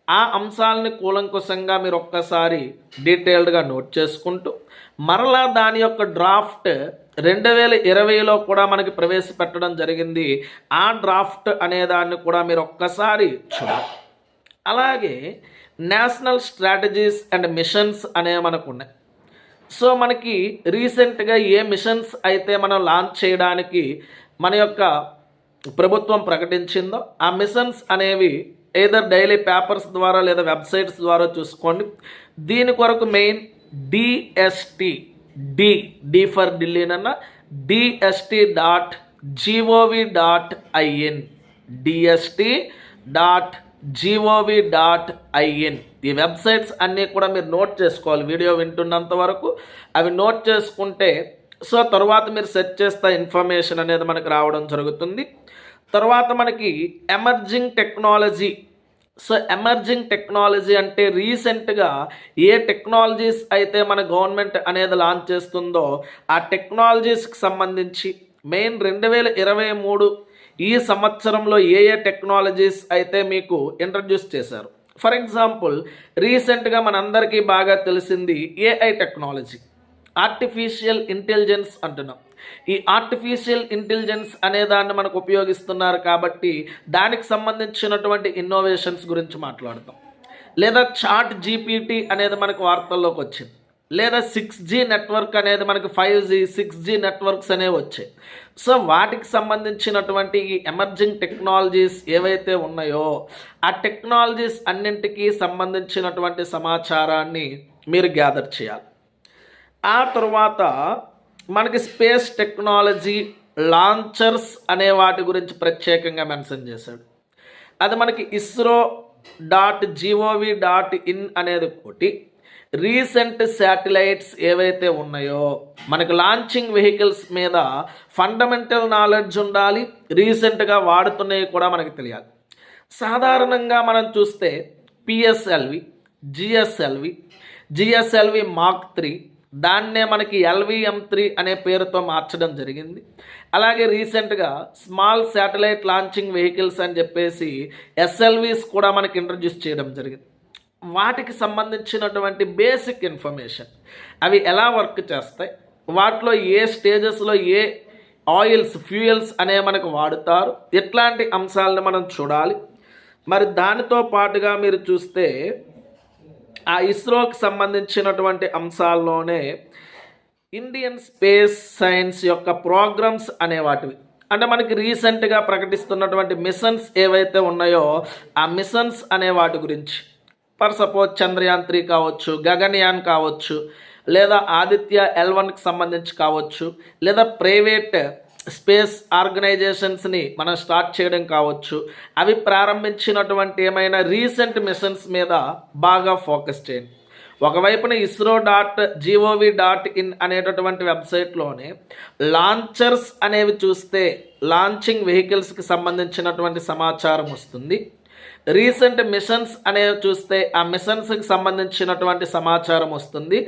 ఆ అంశాలని కూలంకుశంగా మీరు ఒక్కసారి డీటెయిల్డ్గా నోట్ చేసుకుంటూ మరలా దాని యొక్క డ్రాఫ్ట్ 2020లో కూడా మనకి ప్రవేశపెట్టడం జరిగింది. ఆ డ్రాఫ్ట్ అనే దాన్ని కూడా మీరు ఒక్కసారి చూడాలి. అలాగే నేషనల్ స్ట్రాటజీస్ అండ్ మిషన్స్ అనేవి మనకు ఉన్నాయి. సో మనకి రీసెంట్గా ఏ మిషన్స్ అయితే మనం లాంచ్ చేయడానికి మన యొక్క ప్రభుత్వం ప్రకటించిందో ఆ మిషన్స్ అనేవి ఏదర్ డైలీ పేపర్స్ ద్వారా లేదా వెబ్సైట్స్ ద్వారా చూసుకోండి. దీని కొరకు మెయిన్ డిఎస్టి డి ఫర్ ఢిల్లీనన్న DST.gov.in DST.gov.in ఈ వెబ్సైట్స్ అన్నీ కూడా మీరు నోట్ చేసుకోవాలి. వీడియో వింటున్నంత వరకు అవి నోట్ చేసుకుంటే సో తర్వాత మీరు సెర్చ్ చేస్తే ఇన్ఫర్మేషన్ అనేది మనకు రావడం జరుగుతుంది. తర్వాత మనకి emerging technology. So emerging technology అంటే రీసెంట్గా ఏ టెక్నాలజీస్ అయితే మన గవర్నమెంట్ అనేది లాంచ్ చేస్తుందో ఆ టెక్నాలజీస్కి సంబంధించి మెయిన్ 2023 ఈ సంవత్సరంలో ఏ టెక్నాలజీస్ అయితే మీకు ఇంట్రడ్యూస్ చేశారు. ఫర్ ఎగ్జాంపుల్ రీసెంట్గా మనందరికీ బాగా తెలిసింది AI టెక్నాలజీ, ఆర్టిఫిషియల్ ఇంటెలిజెన్స్ అంటున్నాం. ఈ ఆర్టిఫిషియల్ ఇంటెలిజెన్స్ అనే దాన్ని మనకు ఉపయోగిస్తున్నారు కాబట్టి దానికి సంబంధించినటువంటి ఇన్నోవేషన్స్ గురించి మాట్లాడతాం. లేదా చాట్ జీపీటీ అనేది మనకు వార్తల్లోకి వచ్చింది. లేదా 6G నెట్వర్క్ అనేది మనకి 5G 6G నెట్వర్క్స్ అనేవి వచ్చాయి. సో వాటికి సంబంధించినటువంటి ఈ ఎమర్జింగ్ టెక్నాలజీస్ ఏవైతే ఉన్నాయో ఆ టెక్నాలజీస్ అన్నింటికీ సంబంధించినటువంటి సమాచారాన్ని మీరు గ్యాదర్ చేయాలి. ఆ తర్వాత మనకి స్పేస్ టెక్నాలజీ లాంచర్స్ అనే వాటి గురించి ప్రత్యేకంగా మెన్షన్ చేశాడు. అది మనకి ISRO.gov.in అనేది ఒకటి. రీసెంట్ శాటిలైట్స్ ఏవైతే ఉన్నాయో మనకు లాంచింగ్ వెహికల్స్ మీద ఫండమెంటల్ నాలెడ్జ్ ఉండాలి. రీసెంట్గా వాడుతున్నవి కూడా మనకు తెలియాలి. సాధారణంగా మనం చూస్తే PSLV, GSLV Mark 3 దాన్నే మనకి LVM3 అనే పేరుతో మార్చడం జరిగింది. అలాగే రీసెంట్గా స్మాల్ శాటిలైట్ లాంచింగ్ వెహికల్స్ అని చెప్పేసి SLVs కూడా మనకి ఇంట్రడ్యూస్ చేయడం జరిగింది. వాటికి సంబంధించినటువంటి బేసిక్ ఇన్ఫర్మేషన్, అవి ఎలా వర్క్ చేస్తాయి, వాటిలో ఏ స్టేజెస్లో ఏ ఆయిల్స్ ఫ్యూయల్స్ అనేవి మనకు వాడుతారు, ఇట్లాంటి అంశాలను మనం చూడాలి. మరి దానితో పాటుగా మీరు చూస్తే ఆ ఇస్రోకి సంబంధించినటువంటి అంశాల్లోనే ఇండియన్ స్పేస్ సైన్స్ యొక్క ప్రోగ్రామ్స్ అనేవాటివి అంటే మనకి రీసెంట్గా ప్రకటిస్తున్నటువంటి మిషన్స్ ఏవైతే ఉన్నాయో ఆ మిషన్స్ అనే వాటి గురించి, ఫర్ సపోజ్ చంద్రయాన్ 3 కావచ్చు, గగన్యాన్ కావచ్చు, లేదా ఆదిత్య L1కి సంబంధించి కావచ్చు, లేదా ప్రైవేట్ స్పేస్ ఆర్గనైజేషన్స్ని మనం స్టార్ట్ చేయడం కావచ్చు, అవి ప్రారంభించినటువంటి ఏమైనా రీసెంట్ మిషన్స్ మీద బాగా ఫోకస్ చేయండి. ఒకవైపున ISRO.gov.in అనేటటువంటి వెబ్సైట్లోనే లాంచర్స్ అనేవి చూస్తే లాంచింగ్ వెహికల్స్కి సంబంధించినటువంటి సమాచారం వస్తుంది. రీసెంట్ మిషన్స్ అనేవి చూస్తే ఆ మిషన్స్కి సంబంధించినటువంటి సమాచారం వస్తుంది.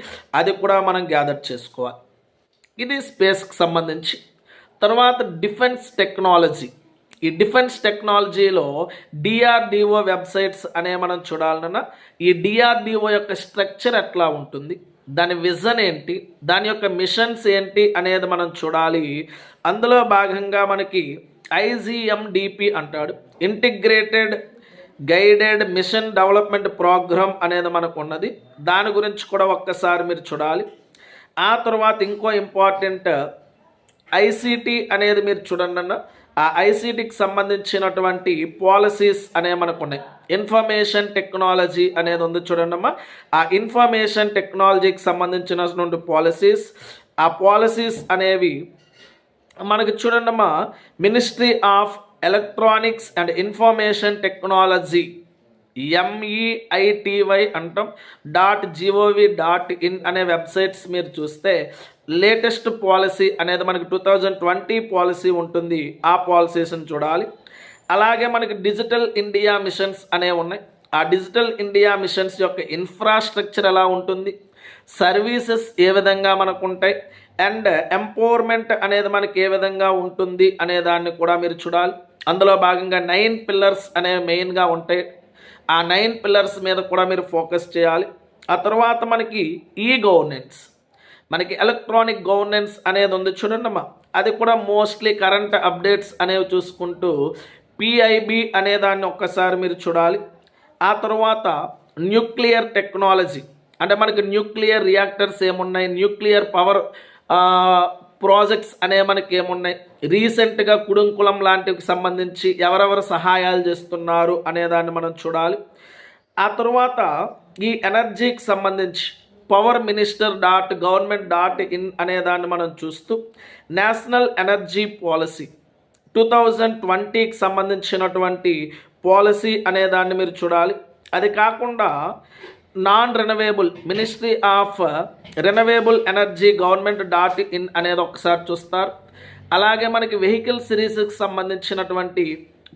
అది కూడా మనం గ్యాదర్ చేసుకోవాలి. ఇది స్పేస్కి సంబంధించి. తర్వాత డిఫెన్స్ టెక్నాలజీ. ఈ డిఫెన్స్ టెక్నాలజీలో DRDO వెబ్సైట్స్ అనే మనం చూడాలన్నా ఈ DRDO యొక్క స్ట్రక్చర్ ఎట్లా ఉంటుంది, దాని విజన్ ఏంటి, దాని యొక్క మిషన్స్ ఏంటి అనేది మనం చూడాలి. అందులో భాగంగా మనకి IGMDP అంటాడు, integrated guided mission development programme అనేది మనకు ఉన్నది. దాని గురించి కూడా ఒక్కసారి మీరు చూడాలి. ఆ తర్వాత ఇంకో ఇంపార్టెంట్ ICT అనేది మీరు చూడండి అన్న. ఆ ICTకి సంబంధించినటువంటి పాలసీస్ అనేవి మనకు ఉన్నాయి. ఇన్ఫర్మేషన్ టెక్నాలజీ అనేది ఉంది చూడండి అమ్మా. ఆ ఇన్ఫర్మేషన్ టెక్నాలజీకి సంబంధించినటువంటి పాలసీస్, ఆ పాలసీస్ అనేవి మనకి చూడండి అమ్మా. Ministry of electronics and information technology MEITY అంటాం .gov.in అనే వెబ్సైట్స్ మీరు చూస్తే లేటెస్ట్ పాలసీ అనేది మనకి 2020 పాలసీ ఉంటుంది. ఆ పాలసీస్ని చూడాలి. అలాగే మనకి డిజిటల్ ఇండియా మిషన్స్ అనేవి ఉన్నాయి. ఆ డిజిటల్ ఇండియా మిషన్స్ యొక్క ఇన్ఫ్రాస్ట్రక్చర్ ఎలా ఉంటుంది, సర్వీసెస్ ఏ విధంగా మనకు ఉంటాయి, అండ్ ఎంపవర్మెంట్ అనేది మనకి ఏ విధంగా ఉంటుంది అనే దాన్ని కూడా మీరు చూడాలి. అందులో భాగంగా 9 పిల్లర్స్ అనేవి మెయిన్గా ఉంటాయి. ఆ 9 పిల్లర్స్ మీద కూడా మీరు ఫోకస్ చేయాలి. ఆ తర్వాత మనకి గవర్నెన్స్, మనకి ఎలక్ట్రానిక్ గవర్నెన్స్ అనేది ఉంది చూడండమ్మా, అది కూడా మోస్ట్లీ కరెంట్ అప్డేట్స్ అనేవి చూసుకుంటూ పిఐబి అనే దాన్ని ఒక్కసారి మీరు చూడాలి. ఆ తర్వాత న్యూక్లియర్ టెక్నాలజీ, అంటే మనకి న్యూక్లియర్ రియాక్టర్స్ ఏమున్నాయి, న్యూక్లియర్ పవర్ ప్రాజెక్ట్స్ అనేవి మనకి ఏమున్నాయి, రీసెంట్గా కుడుంకులం లాంటివి సంబంధించి ఎవరెవరు సహాయాలు చేస్తున్నారు అనేదాన్ని మనం చూడాలి. ఆ తర్వాత ఈ ఎనర్జీకి సంబంధించి పవర్ మినిస్టర్ .gov.in అనేదాన్ని మనం చూస్తూ నేషనల్ ఎనర్జీ పాలసీ 2020కి సంబంధించినటువంటి పాలసీ అనేదాన్ని మీరు చూడాలి. అది కాకుండా non renewable ministry of renewable energy .gov.in అనేది ఒకసారి చూస్తారు. అలాగే మనకి వెహికల్ సిరీస్కి సంబంధించినటువంటి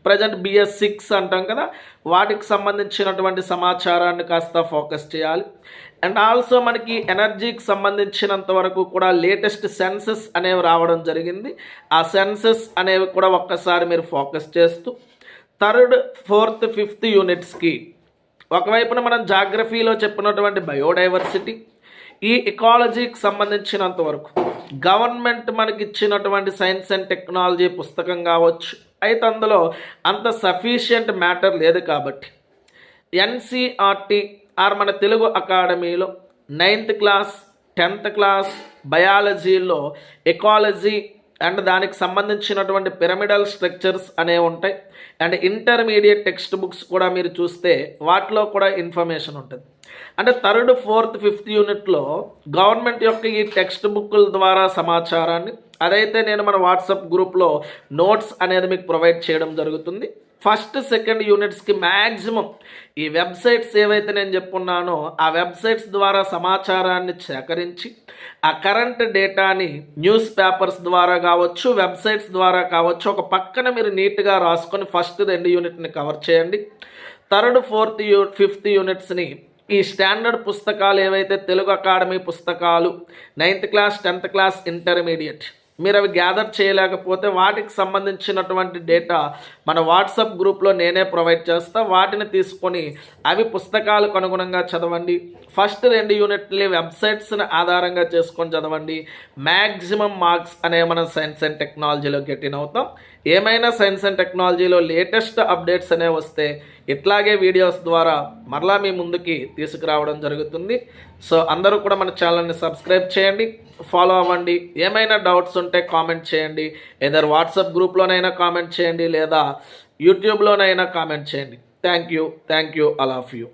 ప్రజెంట్ BS6 అంటాం కదా, వాటికి సంబంధించినటువంటి సమాచారాన్ని కాస్త ఫోకస్ చేయాలి. అండ్ ఆల్సో మనకి ఎనర్జీకి సంబంధించినంత వరకు కూడా లేటెస్ట్ సెన్సెస్ అనేవి రావడం జరిగింది. ఆ సెన్సెస్ అనేవి కూడా ఒక్కసారి మీరు ఫోకస్ చేస్తూ 3rd, 4th, 5th యూనిట్స్కి ఒకవైపున మనం జాగ్రఫీలో చెప్పినటువంటి బయోడైవర్సిటీ, ఈ ఎకాలజీకి సంబంధించినంత వరకు గవర్నమెంట్ మనకి ఇచ్చినటువంటి సైన్స్ అండ్ టెక్నాలజీ పుస్తకం కావచ్చు, అయితే అందులో అంత సఫిషియంట్ మ్యాటర్ లేదు కాబట్టి ఎన్సిఆర్టీ మన తెలుగు అకాడమీలో 9th క్లాస్ 10th క్లాస్ బయాలజీలో ఎకాలజీ అండ్ దానికి సంబంధించినటువంటి పిరమిడల్ స్ట్రక్చర్స్ అనేవి ఉంటాయి. అండ్ ఇంటర్మీడియట్ టెక్స్ట్ బుక్స్ కూడా మీరు చూస్తే వాటిలో కూడా ఇన్ఫర్మేషన్ ఉంటుంది. అంటే 3rd, 4th, 5th యూనిట్లో గవర్నమెంట్ యొక్క ఈ టెక్స్ట్ బుక్ల ద్వారా సమాచారాన్ని, అదైతే నేను మన వాట్సాప్ గ్రూప్లో నోట్స్ అనేది మీకు ప్రొవైడ్ చేయడం జరుగుతుంది. 1st, 2nd యూనిట్స్కి మ్యాక్సిమం ఈ వెబ్సైట్స్ ఏవైతే నేను చెప్పున్నానో ఆ వెబ్సైట్స్ ద్వారా సమాచారాన్ని సేకరించి ఆ కరెంట్ డేటాని న్యూస్ పేపర్స్ ద్వారా కావచ్చు, వెబ్సైట్స్ ద్వారా కావచ్చు, ఒక పక్కన మీరు నీట్గా రాసుకొని 1st, 2 యూనిట్ని కవర్ చేయండి. 3rd, 4th, 5th యూనిట్స్ని ఈ స్టాండర్డ్ పుస్తకాలు ఏవైతే తెలుగు అకాడమీ పుస్తకాలు 9th class 10th class intermediate మీరు అవి గ్యాదర్ చేయలేకపోతే వాటికి సంబంధించినటువంటి డేటా మన వాట్సాప్ గ్రూప్లో నేనే ప్రొవైడ్ చేస్తా. వాటిని తీసుకొని అవి పుస్తకాలకు అనుగుణంగా చదవండి. 1st, 2 యూనిట్ని వెబ్సైట్స్ని ఆధారంగా చేసుకొని చదవండి. మ్యాక్సిమం మార్క్స్ అనేవి మనం సైన్స్ అండ్ టెక్నాలజీలో గెటిన్ అవుతాం. ఏమైనా సైన్స్ అండ్ టెక్నాలజీలో లేటెస్ట్ అప్డేట్స్ అనేవి వస్తే ఇట్లాగే వీడియోస్ ద్వారా మరలా మీ ముందుకి తీసుకురావడం జరుగుతుంది. సో అందరూ కూడా మన ఛానల్ని సబ్స్క్రైబ్ చేయండి, ఫాలో అవ్వండి. ఏమైనా డౌట్స్ ఉంటే కామెంట్ చేయండి. ఏదర్ వాట్సాప్ గ్రూప్లోనైనా కామెంట్ చేయండి లేదా యూట్యూబ్లోనైనా కామెంట్ చేయండి. Thank you all of you.